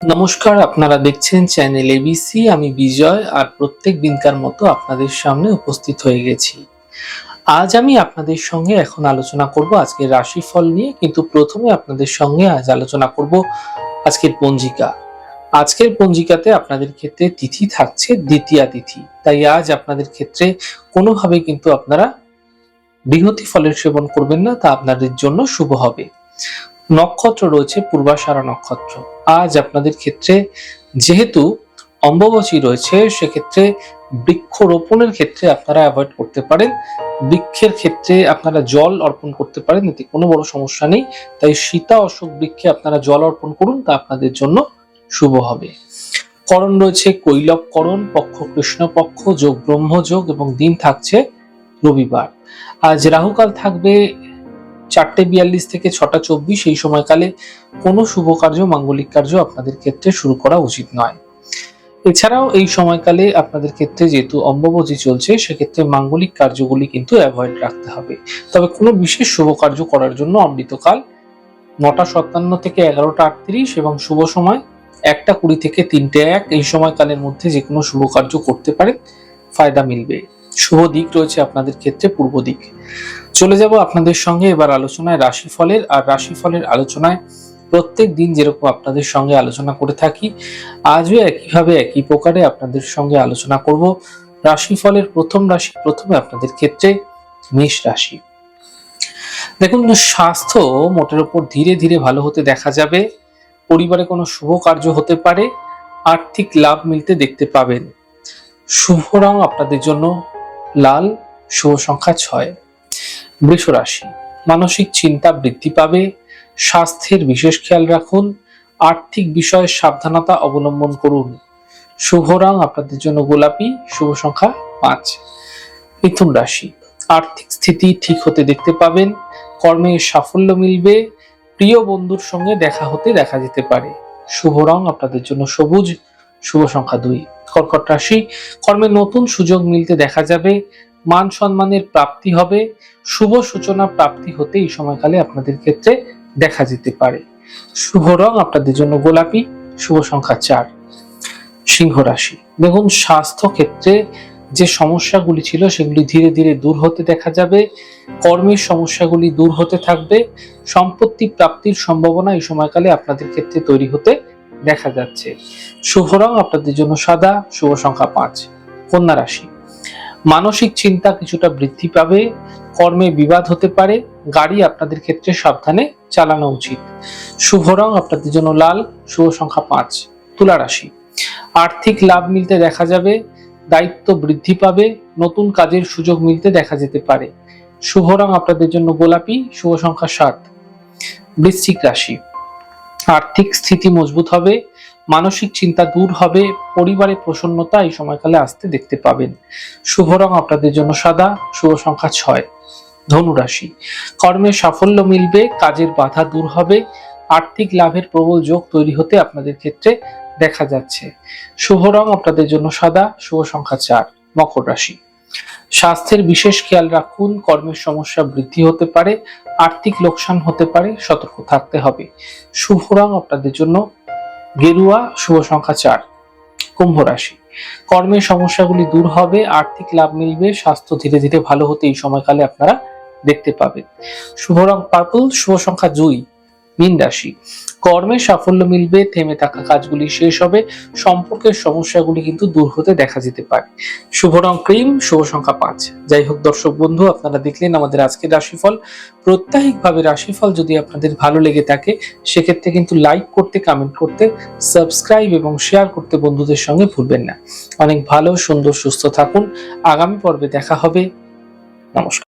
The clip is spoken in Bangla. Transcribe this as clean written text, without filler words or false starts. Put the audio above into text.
নমস্কার, আপনারা দেখছেন চ্যানেল এবিসি। আমি বিজয় আর প্রত্যেক দিনকার মতো আপনাদের সামনে উপস্থিত হয়ে গেছি। আজ আমি আপনাদের সঙ্গে এখন আলোচনা করব আজকের রাশিফল নিয়ে, কিন্তু প্রথমে আপনাদের সঙ্গে আজ আলোচনা করব আজকের পঞ্জিকা। আজকের পঞ্জিকাতে আপনাদের ক্ষেত্রে তিথি থাকছে দ্বিতীয়া তিথি, তাই আজ আপনাদের ক্ষেত্রে কোনোভাবে কিন্তু আপনারা বৃহতি ফলের সেবন করবেন না, তা আপনাদের জন্য শুভ হবে। নক্ষত্র রয়েছে পূর্বাষাঢ়া নক্ষত্র। আজ আপনাদের ক্ষেত্রে যেহেতু অম্বুবাচী রয়েছে, সেক্ষেত্রে বৃক্ষরোপণের ক্ষেত্রে আপনারা অ্যাভয়েড করতে পারেন। বৃক্ষের ক্ষেত্রে আপনারা জল অর্পণ করতে পারেন, এতে কোনো বড় সমস্যা নেই। তাই সীতা অশোক বৃক্ষে আপনারা জল অর্পণ করুন, তা আপনাদের জন্য শুভ হবে। করণ রয়েছে কৈলব করণ, পক্ষ কৃষ্ণপক্ষ, যোগ ব্রহ্মযোগ এবং দিন থাকছে রবিবার। আজ রাহুকাল থাকবে 4:42 থেকে 6:24। এই সময়কালে কোনো শুভ কার্য, মাঙ্গলিক কার্য আপনাদের ক্ষেত্রে শুরু করা উচিত নয়। এছাড়াও এই সময়কালে আপনাদের ক্ষেত্রে যেহেতু অম্বুবাচী চলছে, সেক্ষেত্রে মাঙ্গলিক কার্যগুলি কিন্তু অ্যাভয়েড রাখতে হবে। তবে কোনো বিশেষ শুভ কার্য করার জন্য অমৃতকাল 9:57 থেকে 11:38 এবং শুভ সময় 1:20 থেকে 3:01। এই সময়কালের মধ্যে যে কোনো শুভ কার্য করতে পারেন, ফায়দা মিলবে। শুভ দিক রয়েছে আপনাদের ক্ষেত্রে পূর্ব দিক। চলে যাব আপনাদের সঙ্গে এবার আলোচনায় রাশিফলের। আর রাশিফলের আলোচনায় প্রত্যেক দিন যেরকম আপনাদের সঙ্গে আলোচনা করে থাকি, আজও একইভাবে একই প্রকারে আপনাদের সঙ্গে আলোচনা করব রাশিফলের প্রথম রাশি। প্রথমে আপনাদের ক্ষেত্রে মেষ রাশি। দেখুন, স্বাস্থ্য মোটের উপর ধীরে ধীরে ভালো হতে দেখা যাবে। পরিবারে কোনো শুভ কার্য হতে পারে, আর্থিক লাভ মিলতে দেখতে পাবেন। শুভ রং আপনাদের জন্য লাল, শুভ সংখ্যা 6। বৃষ রাশি। মানসিক চিন্তা বৃদ্ধি পাবে, স্বাস্থ্যের বিশেষ খেয়াল রাখুন, আর্থিক বিষয়ে সাবধানতা অবলম্বন করুন। শুভ রং আপনাদের জন্য গোলাপি, শুভ সংখ্যা 5। মিথুন রাশি। আর্থিক স্থিতি ঠিক হতে দেখতে পাবেন, কর্মে সাফল্য মিলবে, প্রিয় বন্ধুর সঙ্গে দেখা হতে দেখা যেতে পারে। শুভ রং আপনাদের জন্য সবুজ, শুভ সংখ্যা 2। কর্কট রাশি। কর্মে নতুন সুযোগ মিলতে দেখা যাবে, মান সম্মানের প্রাপ্তি হবে, শুভ সূচনা প্রাপ্তি হতে এই সময়কালে আপনাদের ক্ষেত্রে দেখা যেতে পারে। শুভ রং আপনাদের জন্য গোলাপি, শুভ সংখ্যা 4। সিংহ রাশি। দেখুন, স্বাস্থ্য ক্ষেত্রে যে সমস্যাগুলি ছিল সেগুলি ধীরে ধীরে দূর হতে দেখা যাবে, কর্মের সমস্যাগুলি দূর হতে থাকবে, সম্পত্তি প্রাপ্তির সম্ভাবনা এই সময়কালে আপনাদের ক্ষেত্রে তৈরি হতে দেখা যাচ্ছে। শুভ রং আপনাদের জন্য সাদা, শুভ সংখ্যা 5। কন্যা রাশি। মানসিক চিন্তা কিছুটা বৃদ্ধি পাবে, কর্মে বিবাদ হতে পারে, গাড়ি আপনাদের ক্ষেত্রে সাবধানে চালানো উচিত। শুভ রং আপনাদের জন্য লাল, শুভ সংখ্যা 5। তুলা রাশি। আর্থিক লাভ মিলতে দেখা যাবে, দায়িত্ব বৃদ্ধি পাবে, নতুন কাজের সুযোগ মিলতে দেখা যেতে পারে। শুভ রং আপনাদের জন্য গোলাপি, শুভ সংখ্যা 7। বৃশ্চিক রাশি। আর্থিক স্থিতি মজবুত হবে, মানসিক চিন্তা দূর হবে, পরিবারে প্রসন্নতা এই সময়কালে আসতে দেখতে পাবেন। শুভ রং আপনাদের জন্য সাদা, শুভ সংখ্যা 6। ধনু রাশি। কর্মে সাফল্য মিলবে, কাজের বাধা দূর হবে, আর্থিক লাভের প্রবল যোগ তৈরি হতে আপনাদের ক্ষেত্রে দেখা যাচ্ছে। শুভ রং আপনাদের জন্য সাদা, শুভ সংখ্যা 4। মকর রাশি। স্বাস্থ্যের বিশেষ খেয়াল রাখুন, কর্মের সমস্যা বৃদ্ধি হতে পারে, আর্থিক লোকসান হতে পারে, সতর্ক থাকতে হবে। শুভ রং আপনাদের জন্য গেরুয়া, শুভ সংখ্যা 4। কুম্ভ রাশি। কর্মের সমস্যাগুলি দূর হবে, আর্থিক লাভ মিলবে, স্বাস্থ্য ধীরে ধীরে ভালো হতে এই সময়কালে আপনারা দেখতে পাবেন। শুভ রং পার্পল, শুভ সংখ্যা 2। মীন রাশি। কর্মে সাফল্য মিলবে, থেমে থাকা কাজগুলি শেষ হবে, সম্পর্কের সমস্যাগুলি কিন্তু দূর হতে দেখা যেতে পারে। শুভ রং ক্রিম, শুভ সংখ্যা 5। যাই হোক দর্শক বন্ধু, আপনারা দেখলেন আমাদের আজকের রাশিফল। প্রত্যাহিকভাবে রাশিফল যদি আপনাদের ভালো লেগে থাকে, সেক্ষেত্রে কিন্তু লাইক করতে, কমেন্ট করতে, সাবস্ক্রাইব এবং শেয়ার করতে বন্ধুদের সঙ্গে ভুলবেন না। অনেক ভালো, সুন্দর, সুস্থ থাকুন। আগামী পর্বে দেখা হবে। নমস্কার।